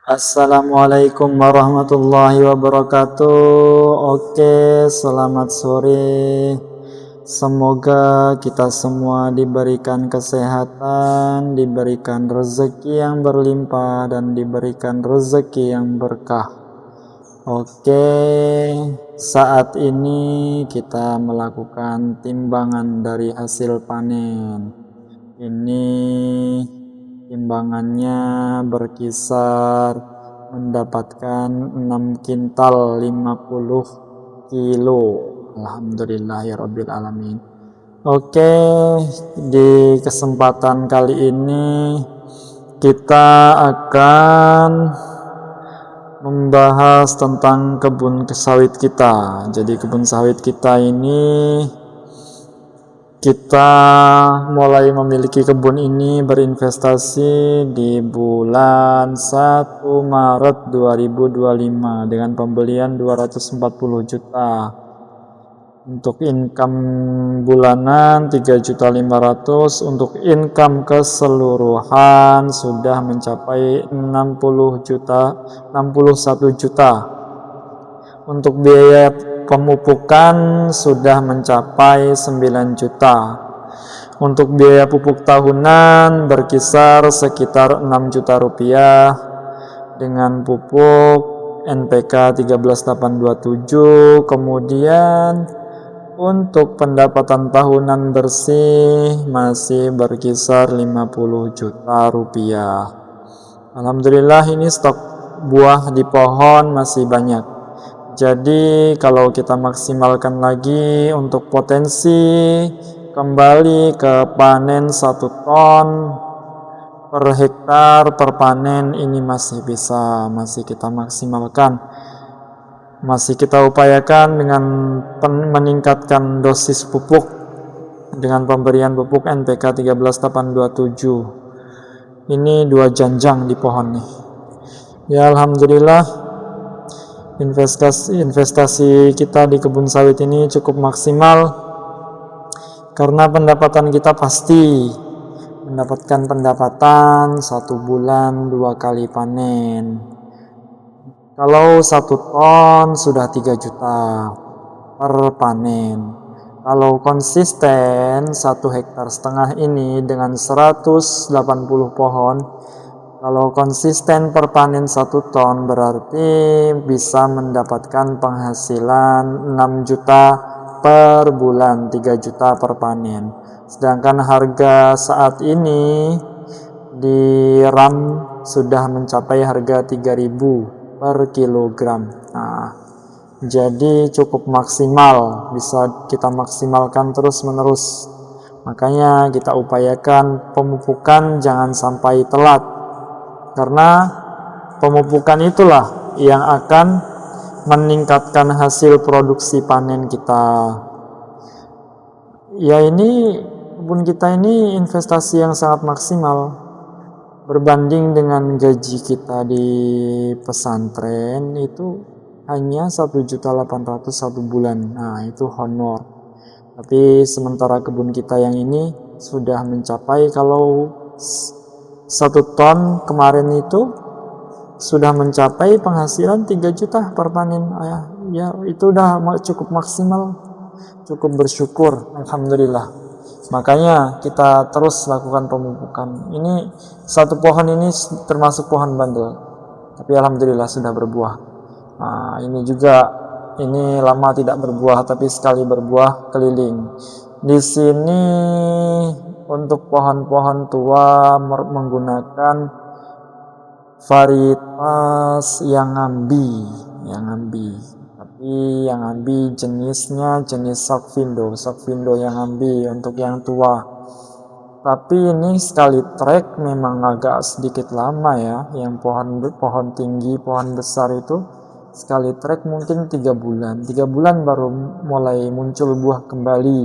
Assalamualaikum warahmatullahi wabarakatuh. Oke, selamat sore. Semoga kita semua diberikan kesehatan, diberikan rezeki yang berlimpah, dan diberikan rezeki yang berkah. Oke, saat ini kita melakukan timbangan dari hasil panen. Ini timbangannya berkisar mendapatkan 6 kintal 50 kilo. Alhamdulillahirabbil alamin. Oke, di kesempatan kali ini kita akan membahas tentang kebun sawit kita. Jadi kebun sawit kita ini, kita mulai memiliki kebun ini berinvestasi di bulan 1 Maret 2025 dengan pembelian 240 juta. Untuk income bulanan 3.500.000, untuk income keseluruhan sudah mencapai 61 juta. Untuk biaya pemupukan sudah mencapai 9 juta. Untuk biaya pupuk tahunan berkisar sekitar 6 juta rupiah dengan pupuk NPK 13827. Kemudian untuk pendapatan tahunan bersih masih berkisar 50 juta rupiah. Alhamdulillah, ini stok buah di pohon masih banyak. Jadi kalau kita maksimalkan lagi untuk potensi kembali ke panen 1 ton per hektar per panen, ini masih kita maksimalkan. Masih kita upayakan dengan meningkatkan dosis pupuk dengan pemberian pupuk NPK 13827. Ini 2 janjang di pohon nih. Ya alhamdulillah, investasi kita di kebun sawit ini cukup maksimal karena pendapatan kita pasti mendapatkan pendapatan 1 bulan 2 kali panen. Kalau 1 ton sudah 3 juta per panen. Kalau konsisten 1,5 hektar ini dengan 180 pohon, kalau konsisten per panen 1 ton berarti bisa mendapatkan penghasilan 6 juta per bulan, 3 juta per panen. Sedangkan harga saat ini di RAM sudah mencapai harga 3.000 per kilogram. Nah, jadi cukup maksimal, bisa kita maksimalkan terus menerus. Makanya kita upayakan pemupukan jangan sampai telat, karena pemupukan itulah yang akan meningkatkan hasil produksi panen kita. Ya, ini kebun kita ini investasi yang sangat maksimal. Berbanding dengan gaji kita di pesantren itu hanya 1.800.000 1 bulan. Nah, itu honor. Tapi sementara kebun kita yang ini sudah mencapai, kalau 1 ton kemarin itu sudah mencapai penghasilan 3 juta per panen. Ya, itu udah cukup maksimal. Cukup bersyukur, alhamdulillah. Makanya kita terus lakukan pemupukan. Ini 1 pohon ini termasuk pohon bandel, tapi alhamdulillah sudah berbuah. Nah, ini juga, ini lama tidak berbuah, tapi sekali berbuah keliling. Di sini untuk pohon-pohon tua menggunakan varietas yang ambi. Tapi yang ambi jenisnya jenis Sokvindo yang ambi untuk yang tua. Tapi ini sekali trek memang agak sedikit lama ya. Yang pohon tinggi, pohon besar itu sekali trek mungkin 3 bulan. 3 bulan baru mulai muncul buah kembali.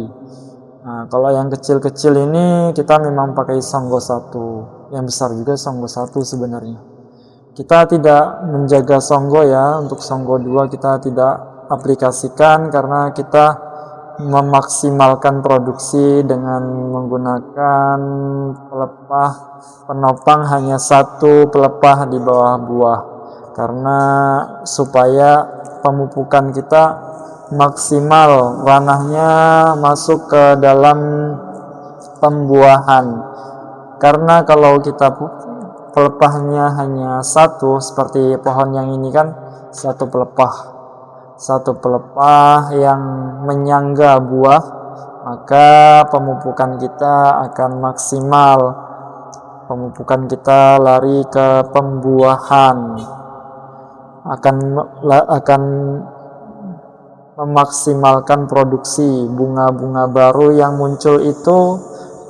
Nah, kalau yang kecil-kecil ini kita memang pakai Songgo 1. Yang besar juga Songgo 1 sebenarnya. Kita tidak menjaga Songgo ya. Untuk Songgo 2 kita tidak aplikasikan karena kita memaksimalkan produksi dengan menggunakan pelepah penopang hanya satu pelepah di bawah buah, karena supaya pemupukan kita maksimal, ranahnya masuk ke dalam pembuahan. Karena kalau kita pelepahnya hanya satu, seperti pohon yang ini kan satu pelepah yang menyangga buah, maka pemupukan kita akan maksimal. Pemupukan kita lari ke pembuahan, akan memaksimalkan produksi. Bunga-bunga baru yang muncul itu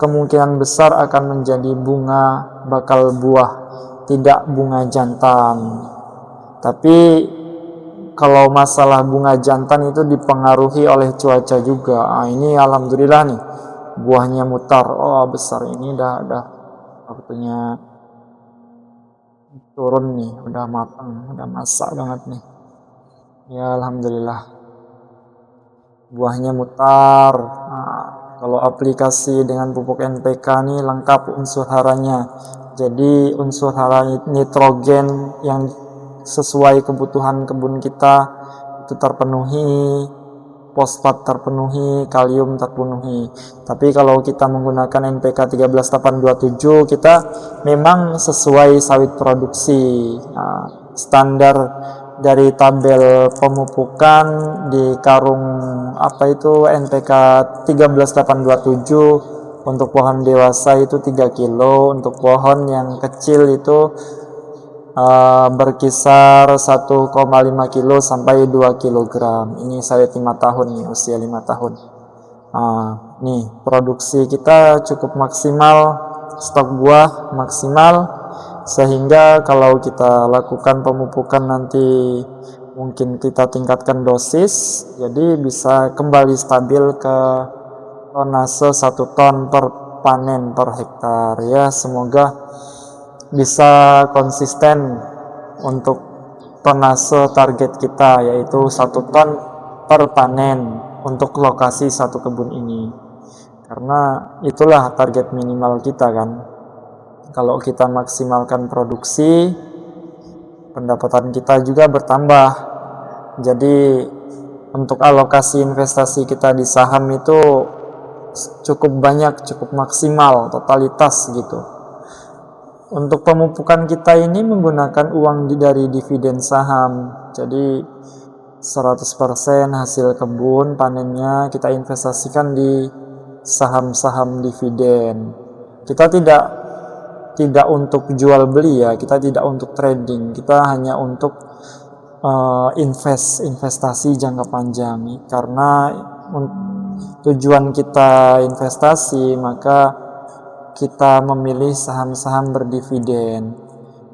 kemungkinan besar akan menjadi bunga bakal buah, tidak bunga jantan. Tapi kalau masalah bunga jantan itu dipengaruhi oleh cuaca juga. Ini alhamdulillah nih, buahnya mutar. Oh, besar ini dah waktunya turun nih, udah matang, udah masak banget nih. Ya alhamdulillah, buahnya mutar. Kalau aplikasi dengan pupuk NPK nih lengkap unsur haranya. Jadi unsur hara nitrogen yang sesuai kebutuhan kebun kita itu terpenuhi, fosfat terpenuhi, kalium terpenuhi. Tapi kalau kita menggunakan NPK 13827, kita memang sesuai sawit produksi. Standar dari tabel pemupukan di karung NPK 13827 untuk pohon dewasa itu 3 kilo, untuk pohon yang kecil itu berkisar 1,5 kilo sampai 2 kilogram. Ini sawit 5 tahun nih, usia 5 tahun. Nih produksi kita cukup maksimal, stok buah maksimal, sehingga kalau kita lakukan pemupukan nanti mungkin kita tingkatkan dosis, jadi bisa kembali stabil ke tonase 1 ton per panen per hektar. Ya semoga bisa konsisten untuk tonase target kita, yaitu 1 ton per panen untuk lokasi satu kebun ini, karena itulah target minimal kita kan. Kalau kita maksimalkan produksi, pendapatan kita juga bertambah. Jadi untuk alokasi investasi kita di saham itu cukup banyak, cukup maksimal totalitas gitu. Untuk pemupukan kita ini menggunakan uang dari dividen saham. Jadi 100% hasil kebun panennya kita investasikan di saham-saham dividen. Kita tidak untuk jual beli ya, kita tidak untuk trading, kita hanya untuk investasi jangka panjang. Karena tujuan kita investasi, maka kita memilih saham-saham berdividen.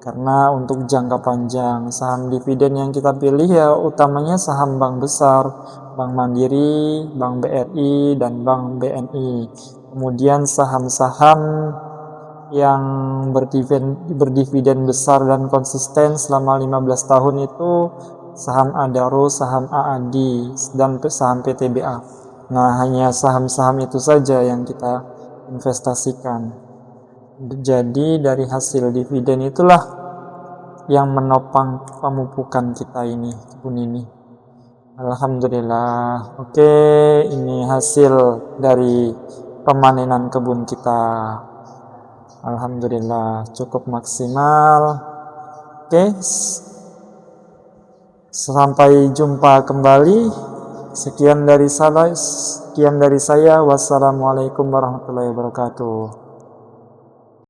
Karena untuk jangka panjang, saham dividen yang kita pilih ya utamanya saham bank besar, Bank Mandiri, Bank BRI, dan Bank BNI. Kemudian saham-saham yang berdividen besar dan konsisten selama 15 tahun itu saham Adaro, saham AAD, dan saham PTBA. Nah, hanya saham-saham itu saja yang kita investasikan. Jadi dari hasil dividen itulah yang menopang pemupukan kita ini, kebun ini. Alhamdulillah. Oke, ini hasil dari pemanenan kebun kita. Alhamdulillah cukup maksimal. Oke, sampai jumpa kembali. Sekian dari saya. Wassalamualaikum warahmatullahi wabarakatuh.